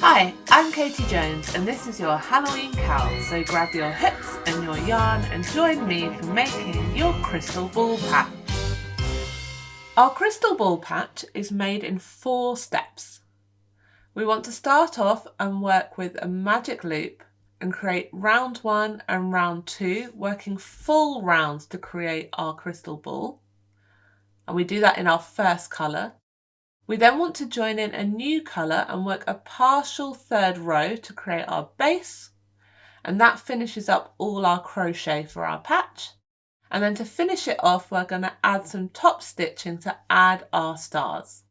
Hi, I'm Katie Jones and this is your Halloween cowl, so grab your hooks and your yarn and join me for making your crystal ball patch. Our crystal ball patch is made in 4 steps. We want to start off and work with a magic loop and create round 1 and round 2, working full rounds to create our crystal ball. And we do that in our first colour. We then want to join in a new colour and work a partial third row to create our base, and that finishes up all our crochet for our patch. And then to finish it off, we're going to add some top stitching to add our stars.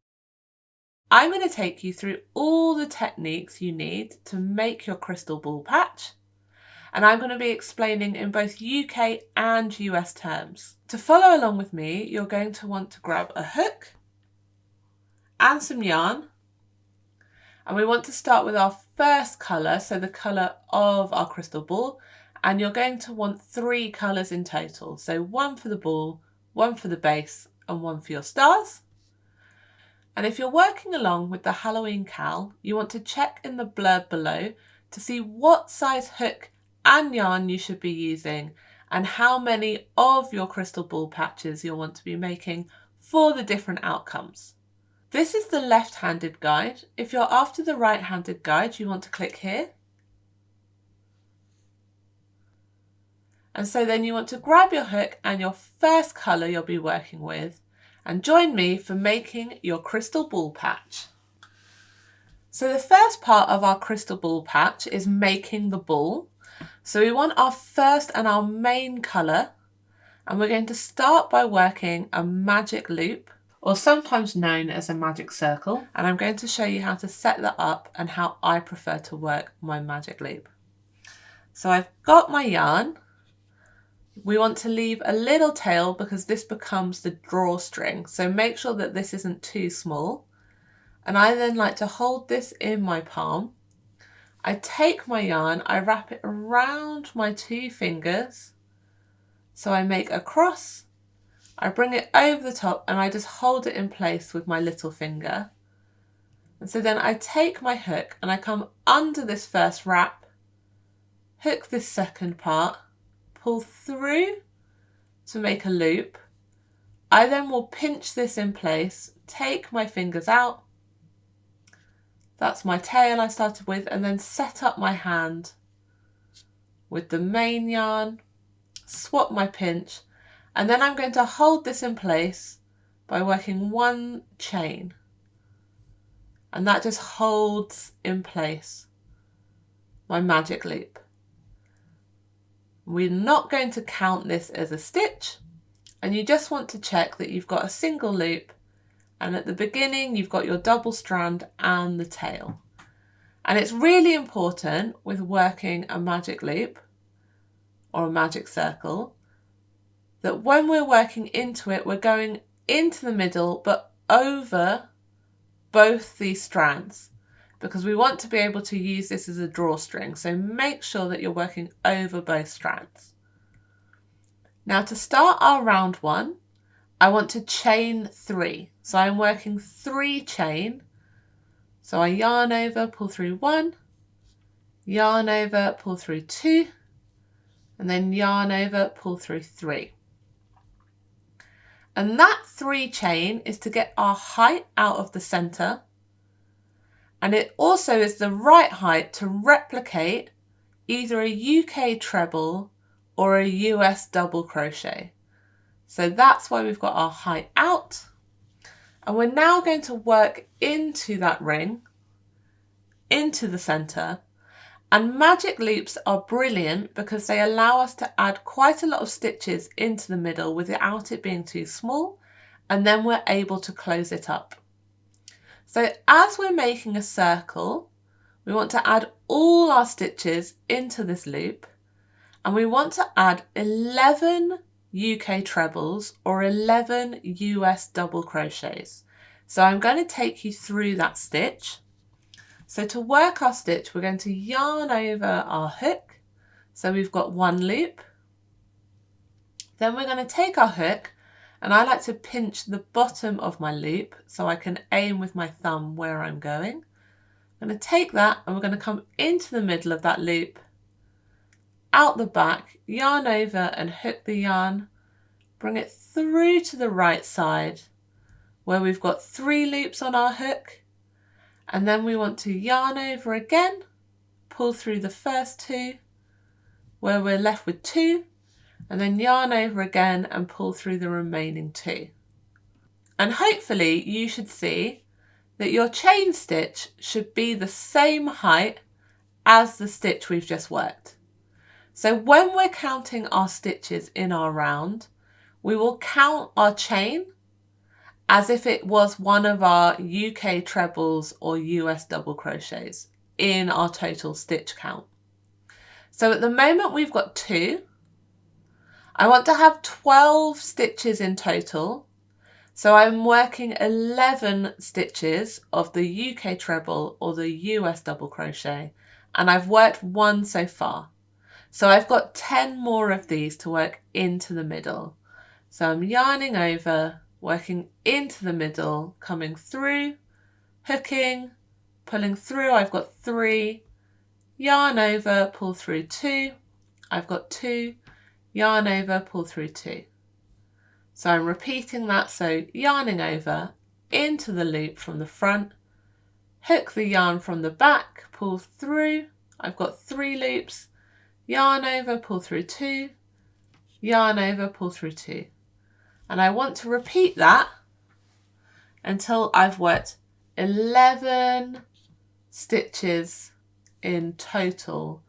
I'm going to take you through all the techniques you need to make your crystal ball patch, and I'm going to be explaining in both UK and US terms. To follow along with me, you're going to want to grab a hook and some yarn, and we want to start with our first colour, so the colour of our crystal ball, and you're going to want 3 colours in total, so 1 for the ball, 1 for the base and 1 for your stars. And if you're working along with the Halloween cowl, you want to check in the blurb below to see what size hook and yarn you should be using and how many of your crystal ball patches you'll want to be making for the different outcomes. This is the left-handed guide. If you're after the right-handed guide, you want to click here. And so then you want to grab your hook and your first colour you'll be working with and join me for making your crystal ball patch. So the first part of our crystal ball patch is making the ball. So we want our first and our main colour, and we're going to start by working a magic loop, or sometimes known as a magic circle, and I'm going to show you how to set that up and how I prefer to work my magic loop. So I've got my yarn. We want to leave a little tail because this becomes the drawstring, so make sure that this isn't too small. And I then like to hold this in my palm. I take my yarn, I wrap it around my 2 fingers, so I make a cross. I bring it over the top and I just hold it in place with my little finger. And so then I take my hook and I come under this first wrap, hook this second part, pull through to make a loop. I then will pinch this in place, take my fingers out. That's my tail I started with, and then set up my hand with the main yarn, swap my pinch, and then I'm going to hold this in place by working 1 chain. And that just holds in place my magic loop. We're not going to count this as a stitch, and you just want to check that you've got a single loop, and at the beginning you've got your double strand and the tail. And it's really important with working a magic loop or a magic circle that when we're working into it, we're going into the middle but over both these strands, because we want to be able to use this as a drawstring. So make sure that you're working over both strands. Now to start our round 1, I want to chain 3. So I'm working 3 chain. So I yarn over, pull through 1, yarn over, pull through 2, and then yarn over, pull through 3. And that 3 chain is to get our height out of the center. And it also is the right height to replicate either a UK treble or a US double crochet. So that's why we've got our height out. And we're now going to work into that ring, into the center. And magic loops are brilliant because they allow us to add quite a lot of stitches into the middle without it being too small, and then we're able to close it up. So as we're making a circle, we want to add all our stitches into this loop, and we want to add 11 UK trebles or 11 US double crochets. So I'm going to take you through that stitch. So to work our stitch, we're going to yarn over our hook. So we've got 1 loop. Then we're going to take our hook, and I like to pinch the bottom of my loop so I can aim with my thumb where I'm going. I'm going to take that and we're going to come into the middle of that loop, out the back, yarn over and hook the yarn, bring it through to the right side where we've got 3 loops on our hook, and then we want to yarn over again, pull through the first 2 where we're left with 2, and then yarn over again and pull through the remaining 2. And hopefully you should see that your chain stitch should be the same height as the stitch we've just worked. So when we're counting our stitches in our round, we will count our chain as if it was one of our UK trebles or US double crochets in our total stitch count. So at the moment we've got 2. I want to have 12 stitches in total. So I'm working 11 stitches of the UK treble or the US double crochet, and I've worked 1 so far. So I've got 10 more of these to work into the middle. So I'm yarning over, working into the middle, coming through, hooking, pulling through. I've got 3, yarn over, pull through 2. I've got 2, yarn over, pull through 2. So I'm repeating that, so yarning over into the loop from the front, hook the yarn from the back, pull through. I've got 3 loops, yarn over, pull through 2, yarn over, pull through 2. And I want to repeat that until I've worked 11 stitches in total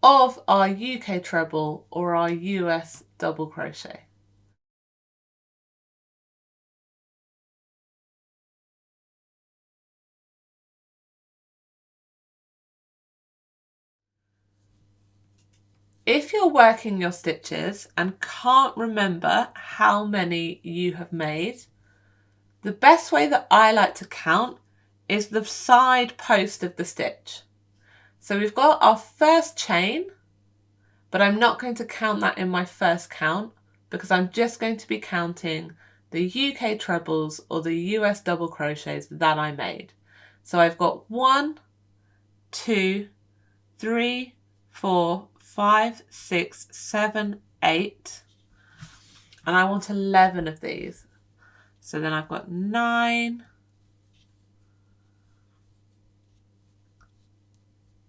of our UK treble or our US double crochet. If you're working your stitches and can't remember how many you have made, the best way that I like to count is the side post of the stitch. So we've got our first chain, but I'm not going to count that in my first count because I'm just going to be counting the UK trebles or the US double crochets that I made. So I've got 1, 2, 3, 4, 5, 6, 7, 8, and I want 11 of these. So then I've got 9,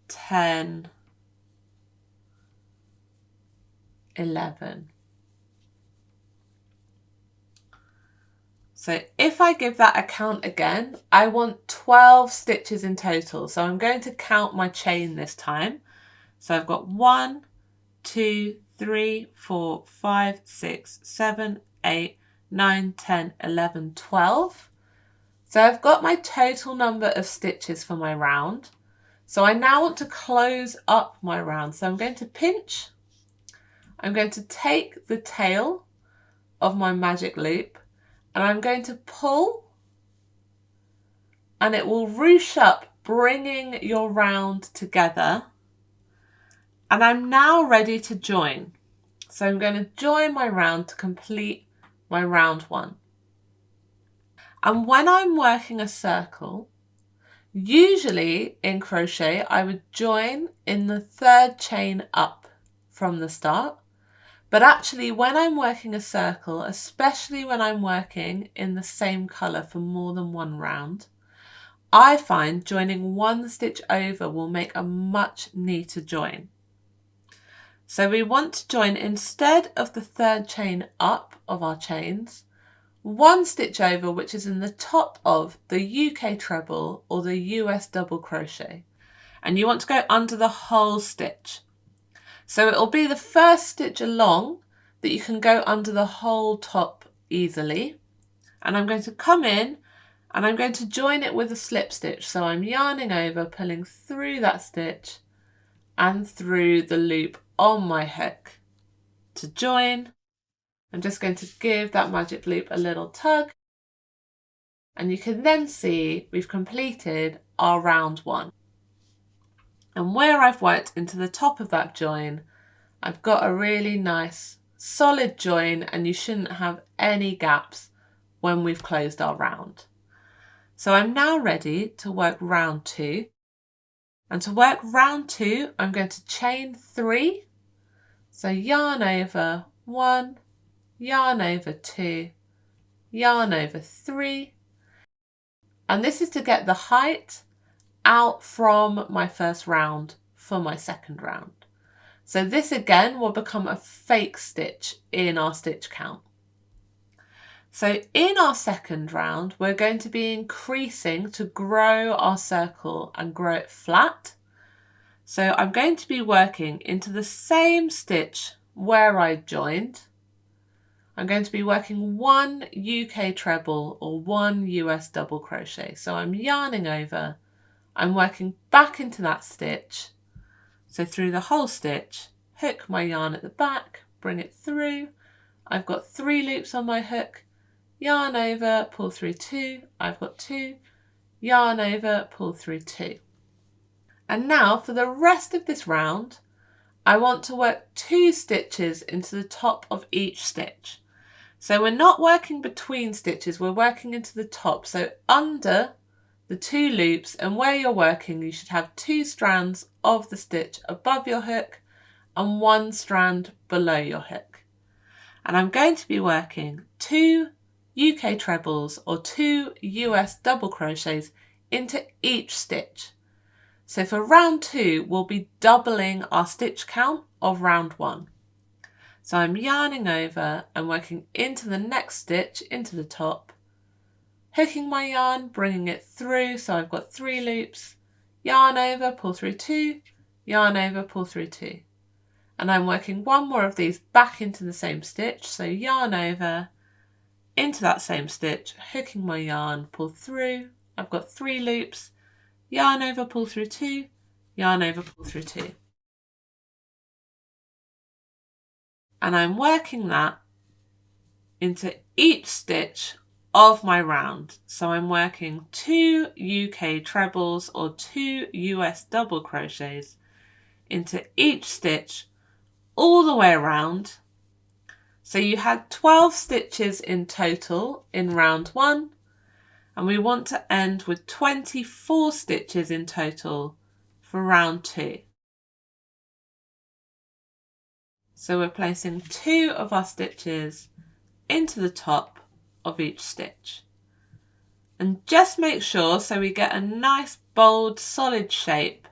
10, 11. So if I give that a count again, I want 12 stitches in total. So I'm going to count my chain this time. So I've got 1, 2, 3, 4, 5, 6, 7, 8, 9, 10, 11, 12. So I've got my total number of stitches for my round. So I now want to close up my round. So I'm going to pinch. I'm going to take the tail of my magic loop and I'm going to pull, and it will ruche up, bringing your round together. And I'm now ready to join. So I'm going to join my round to complete my round 1. And when I'm working a circle, usually in crochet, I would join in the 3rd chain up from the start. But actually when I'm working a circle, especially when I'm working in the same colour for more than one round, I find joining 1 stitch over will make a much neater join. So we want to join, instead of the 3rd chain up of our chains, 1 stitch over, which is in the top of the UK treble or the US double crochet. And you want to go under the whole stitch. So it will be the first stitch along that you can go under the whole top easily. And I'm going to come in and I'm going to join it with a slip stitch. So I'm yarning over, pulling through that stitch and through the loop on my hook to join. I'm just going to give that magic loop a little tug, and you can then see we've completed our round 1. And where I've worked into the top of that join, I've got a really nice solid join, and you shouldn't have any gaps when we've closed our round. So I'm now ready to work round 2. And to work round 2, I'm going to chain 3. So yarn over 1, yarn over 2, yarn over 3. And this is to get the height out from my first round for my second round. So this again will become a fake stitch in our stitch count. So in our second round, we're going to be increasing to grow our circle and grow it flat. So I'm going to be working into the same stitch where I joined. I'm going to be working 1 UK treble or 1 US double crochet. So I'm yarning over, I'm working back into that stitch. So through the whole stitch, hook my yarn at the back, bring it through. I've got 3 loops on my hook, yarn over, pull through 2, I've got 2, yarn over, pull through 2. And now for the rest of this round, I want to work 2 stitches into the top of each stitch. So we're not working between stitches, we're working into the top. So under the 2 loops and where you're working, you should have 2 strands of the stitch above your hook and 1 strand below your hook. And I'm going to be working 2 UK trebles or 2 US double crochets into each stitch. So for round 2, we'll be doubling our stitch count of round 1. So I'm yarning over and working into the next stitch, into the top, hooking my yarn, bringing it through, so I've got 3 loops, yarn over, pull through 2, yarn over, pull through 2. And I'm working 1 more of these back into the same stitch, so yarn over, into that same stitch, hooking my yarn, pull through, I've got 3 loops, yarn over, pull through 2, yarn over, pull through 2. And I'm working that into each stitch of my round. So I'm working 2 UK trebles or 2 US double crochets into each stitch all the way around. So you had 12 stitches in total in round 1, and we want to end with 24 stitches in total for round 2. So we're placing 2 of our stitches into the top of each stitch. And just make sure, so we get a nice bold solid shape,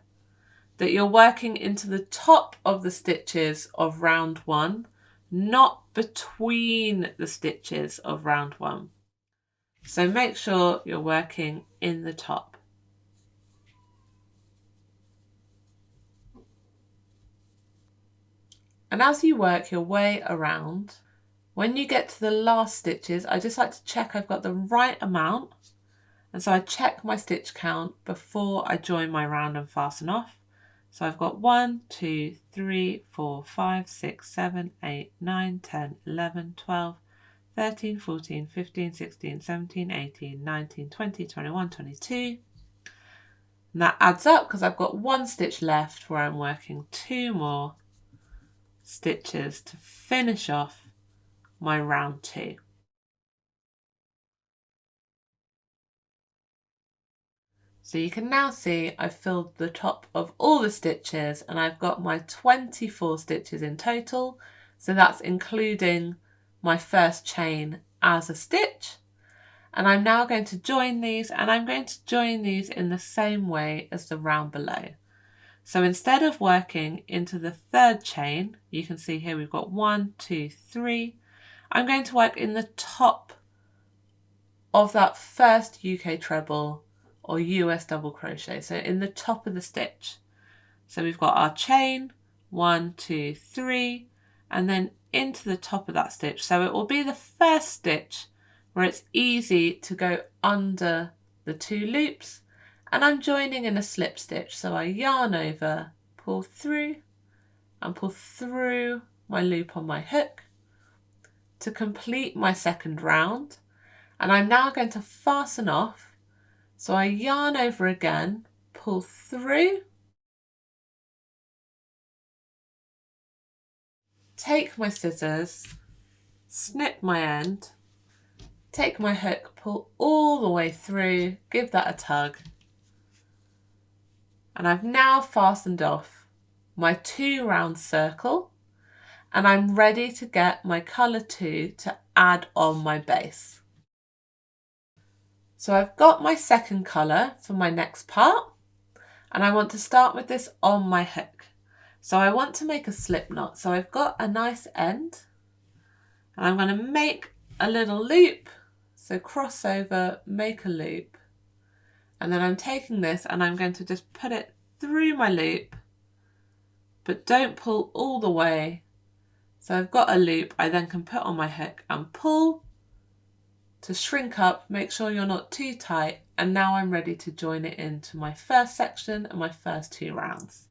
that you're working into the top of the stitches of round 1, not between the stitches of round 1. So make sure you're working in the top. And as you work your way around, when you get to the last stitches, I just like to check I've got the right amount. And so I check my stitch count before I join my round and fasten off. So I've got 1, 2, 3, 4, 5, 6, 7, 8, 9, 10, 11, 12, 13, 14, 15, 16, 17, 18, 19, 20, 21, 22. And that adds up because I've got 1 stitch left where I'm working 2 more stitches to finish off my round 2. So you can now see I've filled the top of all the stitches and I've got my 24 stitches in total. So that's including my first chain as a stitch. And I'm now going to join these, and I'm going to join these in the same way as the round below. So instead of working into the 3rd chain, you can see here we've got 1, 2, 3. I'm going to work in the top of that first UK treble or US double crochet, so in the top of the stitch. So we've got our chain, 1, 2, 3, and then into the top of that stitch. So it will be the first stitch where it's easy to go under the 2 loops, and I'm joining in a slip stitch. So I yarn over, pull through, and pull through my loop on my hook to complete my second round. And I'm now going to fasten off. So I yarn over again, pull through, take my scissors, snip my end, take my hook, pull all the way through, give that a tug, And I've now fastened off my 2 round circle, and I'm ready to get my colour 2 to add on my base. So I've got my second colour for my next part, and I want to start with this on my hook. So I want to make a slip knot. So I've got a nice end, and I'm going to make a little loop. So cross over, make a loop, and then I'm taking this and I'm going to just put it through my loop, but don't pull all the way. So I've got a loop I then can put on my hook and pull to shrink up, make sure you're not too tight, and now I'm ready to join it into my first section and my first 2 rounds.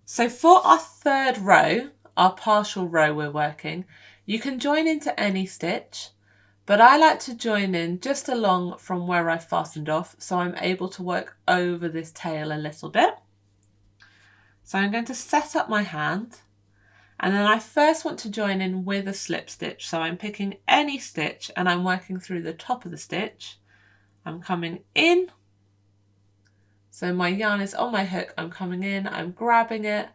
So for our third row, our partial row we're working, you can join into any stitch, but I like to join in just along from where I fastened off, so I'm able to work over this tail a little bit. So I'm going to set up my hand, and then I first want to join in with a slip stitch. So I'm picking any stitch and I'm working through the top of the stitch. I'm coming in. So my yarn is on my hook, I'm coming in, I'm grabbing it,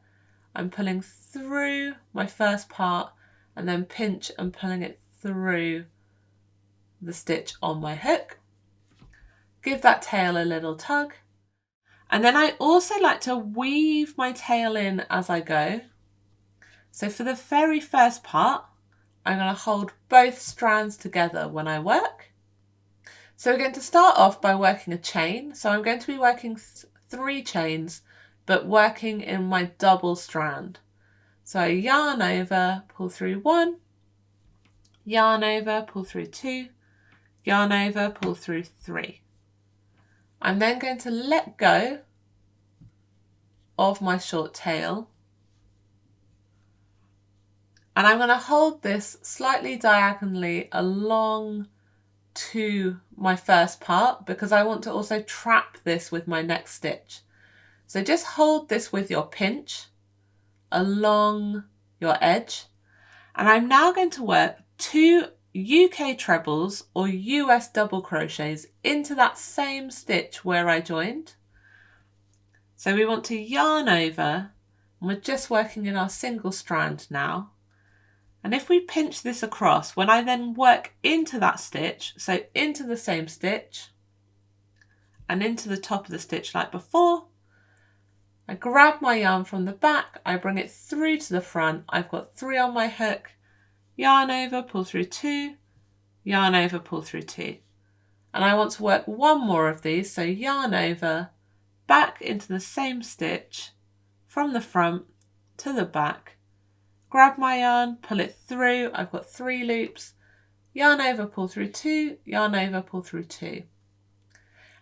I'm pulling through my first part and then pinch and pulling it through the stitch on my hook. Give that tail a little tug. And then I also like to weave my tail in as I go. So for the very first part, I'm going to hold both strands together when I work. So we're going to start off by working a chain. So I'm going to be working 3 chains, but working in my double strand. So I yarn over, pull through 1, yarn over, pull through 2, yarn over, pull through 3. I'm then going to let go of my short tail, and I'm going to hold this slightly diagonally along to my first part because I want to also trap this with my next stitch. So just hold this with your pinch along your edge, and I'm now going to work 2 UK trebles or US double crochets into that same stitch where I joined. So we want to yarn over, and we're just working in our single strand now. And if we pinch this across, when I then work into that stitch, so into the same stitch and into the top of the stitch like before, I grab my yarn from the back, I bring it through to the front, I've got 3 on my hook, yarn over, pull through 2, yarn over, pull through 2. And I want to work 1 more of these, so yarn over, back into the same stitch from the front to the back, grab my yarn, pull it through, I've got 3 loops, yarn over, pull through 2, yarn over, pull through 2.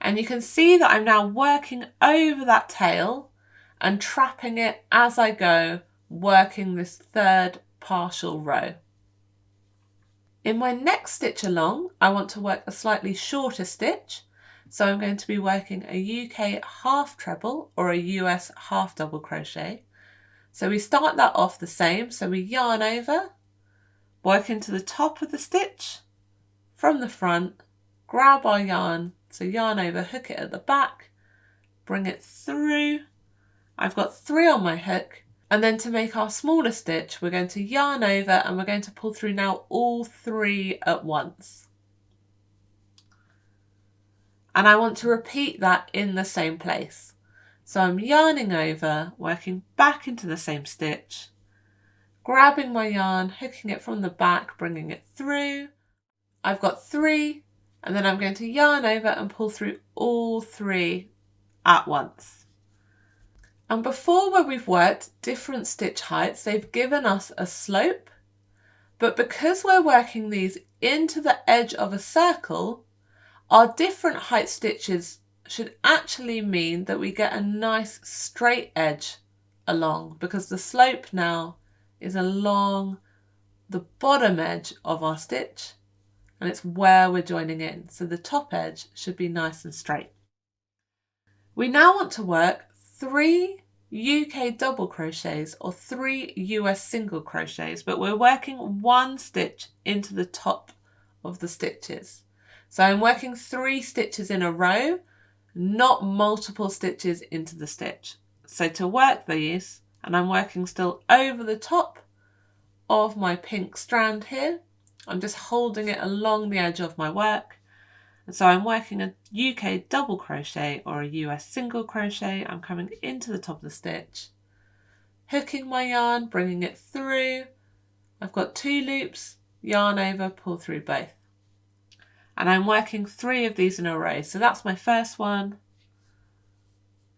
And you can see that I'm now working over that tail and trapping it as I go, working this third partial row. In my next stitch along, I want to work a slightly shorter stitch, so I'm going to be working a UK half treble or a US half double crochet. So we start that off the same, so we yarn over, work into the top of the stitch, from the front, grab our yarn, so yarn over, hook it at the back, bring it through. I've got 3 on my hook, and then to make our smaller stitch, we're going to yarn over and we're going to pull through now all 3 at once. And I want to repeat that in the same place. So I'm yarning over, working back into the same stitch, grabbing my yarn, hooking it from the back, bringing it through. I've got 3, and then I'm going to yarn over and pull through all 3 at once. And before, where we've worked different stitch heights, they've given us a slope, but because we're working these into the edge of a circle, our different height stitches should actually mean that we get a nice straight edge along, because the slope now is along the bottom edge of our stitch and it's where we're joining in. So the top edge should be nice and straight. We now want to work 3 UK double crochets or 3 US single crochets, but we're working 1 stitch into the top of the stitches. So I'm working 3 stitches in a row, not multiple stitches into the stitch. So to work these, and I'm working still over the top of my pink strand here, I'm just holding it along the edge of my work. And so I'm working a UK double crochet or a US single crochet. I'm coming into the top of the stitch, hooking my yarn, bringing it through. I've got 2 loops, yarn over, pull through both. And I'm working 3 of these in a row. So that's my first one,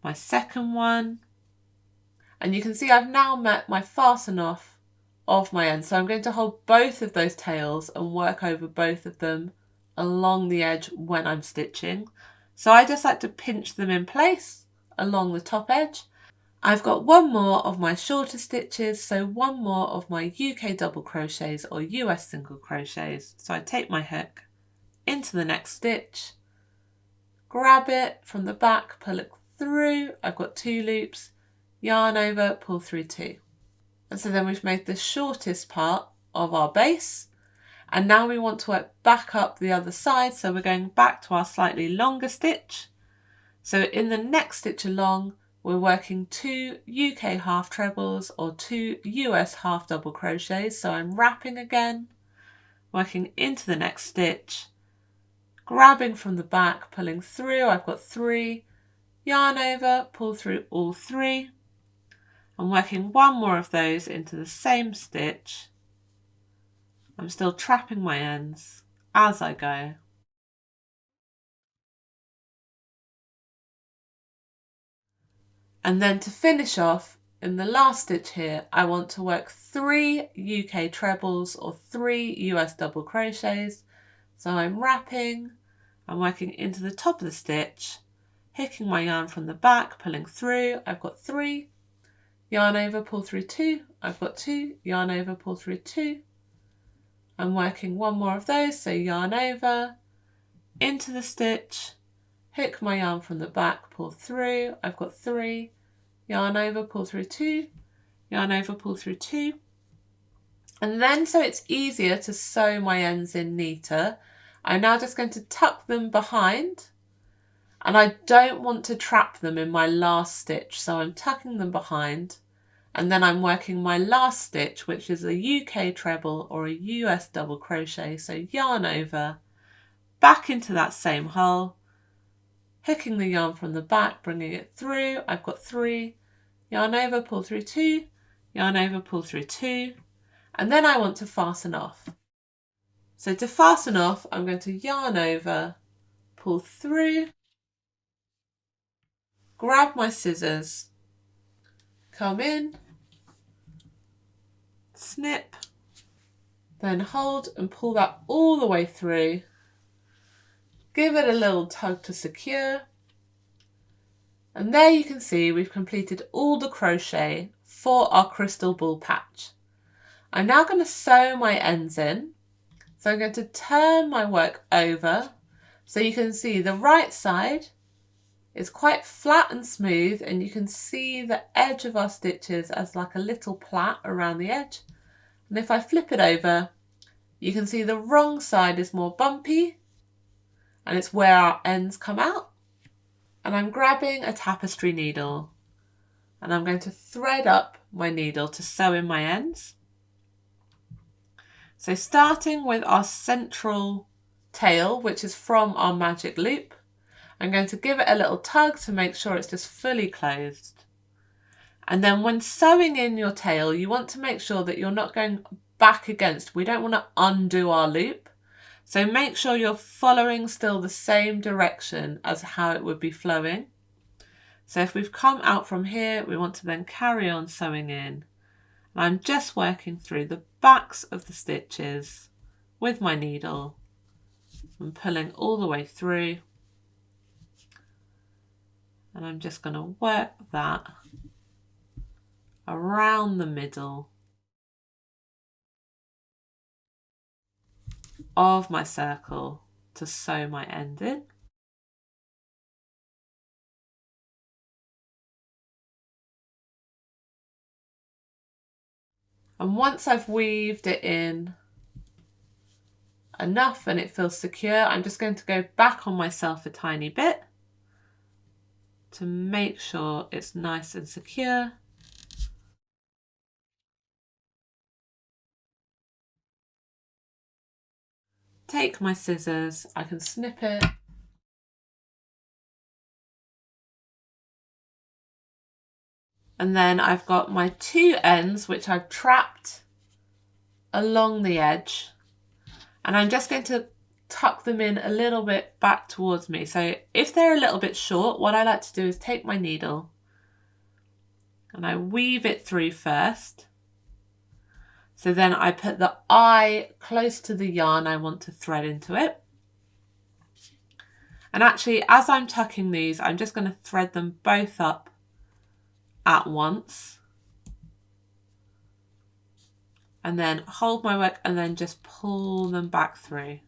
my second one, and you can see I've now met my fasten off of my end. So I'm going to hold both of those tails and work over both of them along the edge when I'm stitching. So I just like to pinch them in place along the top edge. I've got 1 more of my shorter stitches, so 1 more of my UK double crochets or US single crochets. So I take my hook into the next stitch, grab it from the back, pull it through. I've got 2 loops, yarn over, pull through 2. And so then we've made the shortest part of our base. And now we want to work back up the other side. So we're going back to our slightly longer stitch. So in the next stitch along, we're working 2 UK half trebles or 2 US half double crochets. So I'm wrapping again, working into the next stitch, grabbing from the back, pulling through. I've got 3, yarn over, pull through all 3. I'm working 1 more of those into the same stitch. I'm still trapping my ends as I go. And then to finish off, in the last stitch here, I want to work 3 UK trebles or 3 US double crochets. So I'm wrapping, I'm working into the top of the stitch, hooking my yarn from the back, pulling through. I've got 3, yarn over, pull through 2. I've got 2, yarn over, pull through 2. I'm working 1 more of those, so yarn over, into the stitch, hook my yarn from the back, pull through. I've got 3, yarn over, pull through 2, yarn over, pull through 2. And then, so it's easier to sew my ends in neater, I'm now just going to tuck them behind, and I don't want to trap them in my last stitch, so I'm tucking them behind, and then I'm working my last stitch, which is a UK treble or a US double crochet. So yarn over, back into that same hole, hooking the yarn from the back, bringing it through. I've got 3, yarn over, pull through 2, yarn over, pull through 2, and then I want to fasten off. So to fasten off, I'm going to yarn over, pull through, grab my scissors, come in, snip, then hold and pull that all the way through. Give it a little tug to secure. And there you can see we've completed all the crochet for our crystal ball patch. I'm now going to sew my ends in. So I'm going to turn my work over so you can see the right side is quite flat and smooth, and you can see the edge of our stitches as like a little plait around the edge. And if I flip it over, you can see the wrong side is more bumpy, and it's where our ends come out. And I'm grabbing a tapestry needle, and I'm going to thread up my needle to sew in my ends. So starting with our central tail, which is from our magic loop, I'm going to give it a little tug to make sure it's just fully closed. And then when sewing in your tail, you want to make sure that you're not going back against. We don't want to undo our loop. So make sure you're following still the same direction as how it would be flowing. So if we've come out from here, we want to then carry on sewing in. And I'm just working through the backs of the stitches with my needle and pulling all the way through. And I'm just going to work that around the middle of my circle to sew my end in. And once I've weaved it in enough and it feels secure, I'm just going to go back on myself a tiny bit to make sure it's nice and secure. Take my scissors, I can snip it. And then I've got my two ends which I've trapped along the edge. And I'm just going to tuck them in a little bit back towards me. So if they're a little bit short, what I like to do is take my needle and I weave it through first. So then I put the eye close to the yarn I want to thread into it. And actually, as I'm tucking these, I'm just going to thread them both up at once. And then hold my work and then just pull them back through.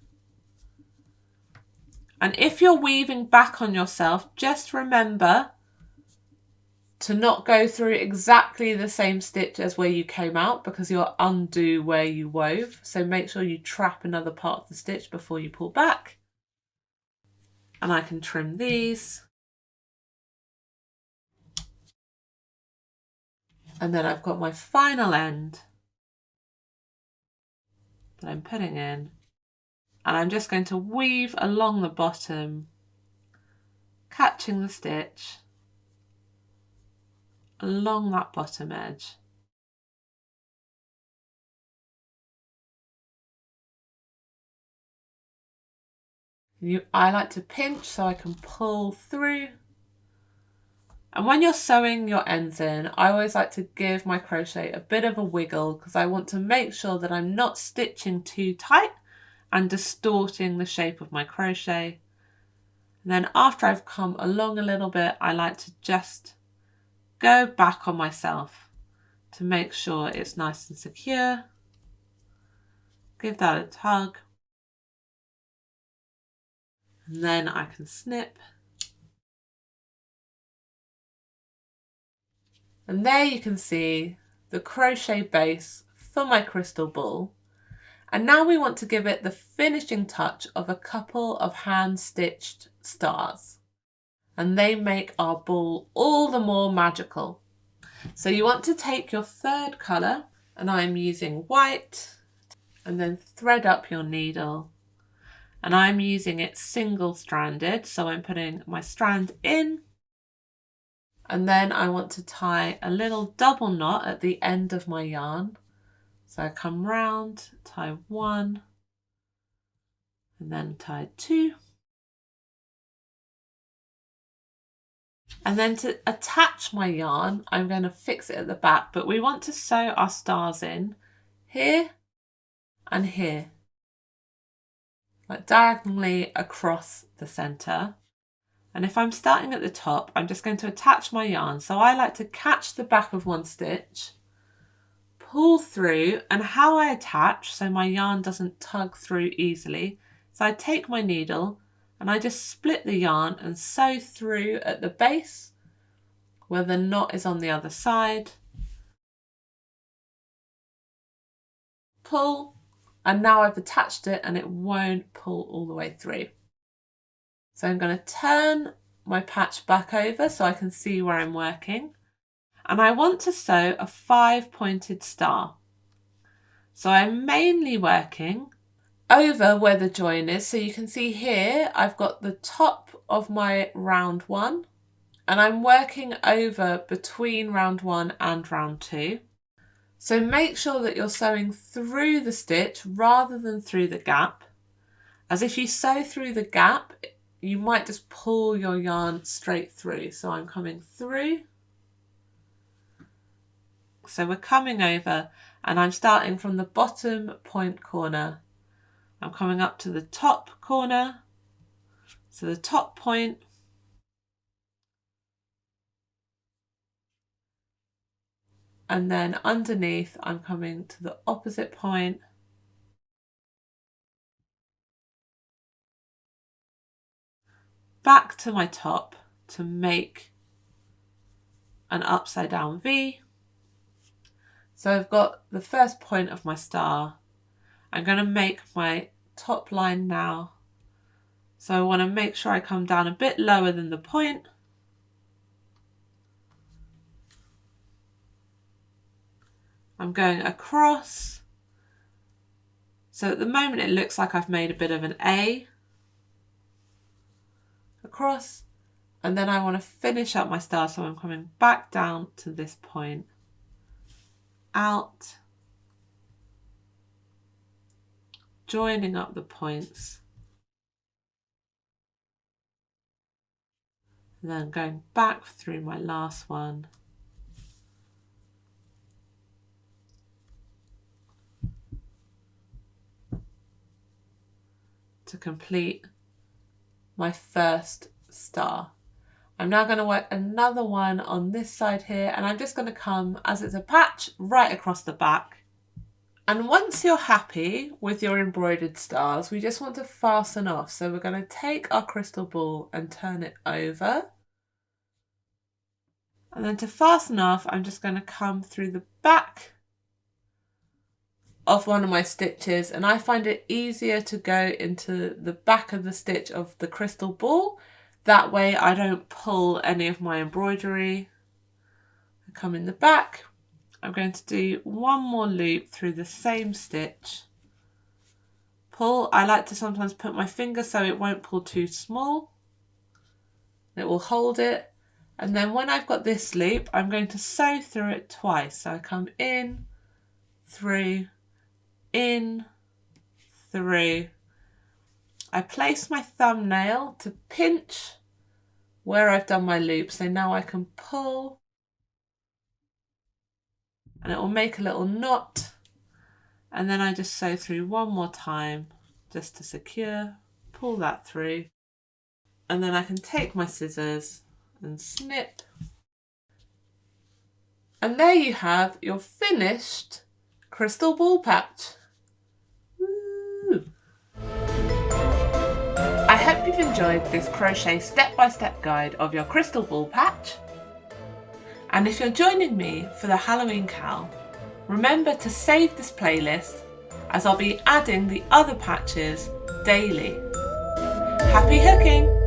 And if you're weaving back on yourself, just remember to not go through exactly the same stitch as where you came out, because you'll undo where you wove. So make sure you trap another part of the stitch before you pull back. And I can trim these. And then I've got my final end that I'm putting in. And I'm just going to weave along the bottom, catching the stitch along that bottom edge. I like to pinch so I can pull through. And when you're sewing your ends in, I always like to give my crochet a bit of a wiggle because I want to make sure that I'm not stitching too tight and distorting the shape of my crochet. And then after I've come along a little bit, I like to just go back on myself to make sure it's nice and secure. Give that a tug. And then I can snip. And there you can see the crochet base for my crystal ball. And now we want to give it the finishing touch of a couple of hand stitched stars. And they make our ball all the more magical. So you want to take your third colour, and I'm using white, and then thread up your needle. And I'm using it single stranded, so I'm putting my strand in. And then I want to tie a little double knot at the end of my yarn. So I come round, tie one, and then tie two. And then to attach my yarn, I'm going to fix it at the back, but we want to sew our stars in here and here, like diagonally across the centre. And if I'm starting at the top, I'm just going to attach my yarn. So I like to catch the back of one stitch, pull through, and how I attach so my yarn doesn't tug through easily. So I take my needle and I just split the yarn and sew through at the base where the knot is on the other side. Pull, and now I've attached it and it won't pull all the way through. So I'm going to turn my patch back over so I can see where I'm working. And I want to sew a 5-pointed star. So I'm mainly working over where the join is. So you can see here, I've got the top of my round one, and I'm working over between round one and round two. So make sure that you're sewing through the stitch rather than through the gap, as if you sew through the gap, you might just pull your yarn straight through. So I'm coming through. So we're coming over and I'm starting from the bottom point corner. I'm coming up to the top corner. So the top point. And then underneath, I'm coming to the opposite point. Back to my top to make an upside down V. So I've got the first point of my star. I'm going to make my top line now. So I want to make sure I come down a bit lower than the point. I'm going across. So at the moment it looks like I've made a bit of an A. Across. And then I want to finish up my star, so I'm coming back down to this point. Out. Joining up the points. And then going back through my last one. To complete my first star. I'm now going to work another one on this side here, and I'm just going to come, as it's a patch, right across the back. And once you're happy with your embroidered stars, we just want to fasten off. So we're going to take our crystal ball and turn it over. And then to fasten off, I'm just going to come through the back of one of my stitches, and I find it easier to go into the back of the stitch of the crystal ball. That way I don't pull any of my embroidery. I come in the back. I'm going to do one more loop through the same stitch. Pull. I like to sometimes put my finger so it won't pull too small. It will hold it. And then when I've got this loop, I'm going to sew through it twice. So I come in, through, in, through. I place my thumbnail to pinch where I've done my loop. So now I can pull and it will make a little knot. And then I just sew through one more time just to secure, pull that through. And then I can take my scissors and snip. And there you have your finished crystal ball patch. Woo! I hope you've enjoyed this crochet step-by-step guide of your crystal ball patch. And if you're joining me for the Halloween cowl, remember to save this playlist as I'll be adding the other patches daily. Happy hooking!